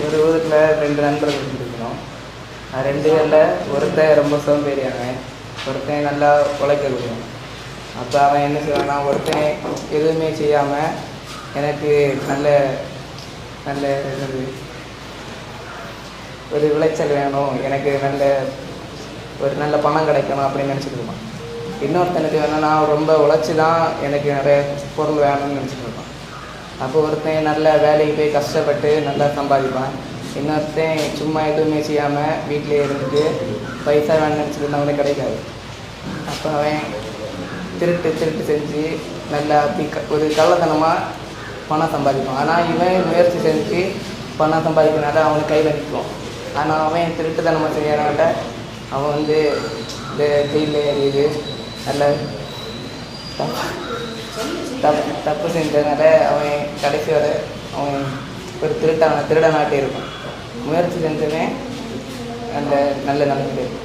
ஒரு ஊரில் 2 நண்பர்கள் இருக்கணும். 2 பேரில் ஒருத்தன் ரொம்ப சோம்பேறியானவன், ஒருத்தன் நல்லா உழைக்கக்கூடியவன். அப்போ அவன் என்ன செய்வான்னா, ஒருத்தன் எதுவுமே செய்யாமல் எனக்கு நல்ல நல்ல ஒரு விளைச்சல் வேணும், எனக்கு ஒரு நல்ல பணம் கிடைக்கணும் அப்படின்னு நினச்சிட்டு இருப்பான். இன்னொருத்தனுக்கு வேணும்னா ரொம்ப உழைச்சி தான் எனக்கு நிறைய பொருள் வேணும்னு நினச்சிட்டு இருப்பான். அப்போ ஒருத்தன் நல்ல வேலைக்கு போய் கஷ்டப்பட்டு நல்லா சம்பாதிப்பான். இன்னொருத்தன் சும்மா எதுவுமே செய்யாமல் வீட்டிலே இருந்துட்டு பைசா வேணும்னு நினச்சிட்டு இருந்தவனுக்கு கிடைக்காது. அப்போ அவன் திருட்டு செஞ்சு நல்லா ஒரு கள்ளத்தனமாக பணம் சம்பாதிப்பான். ஆனால் இவன் முயற்சி செஞ்சு பணம் சம்பாதிக்கிறனால அவனுக்கு கையில் நிற்கும். ஆனால் அவன் திருட்டுத்தனமாக செய்யறனால அவன் இந்த கையில் ஏறியது நல்ல தப்பு செஞ்சதுனால அவன் கடைசி வரை அவன் ஒரு திருடனாட்டே இருப்பான். முயற்சி செஞ்சவன் நல்ல நிலைமையில் இருக்கும்.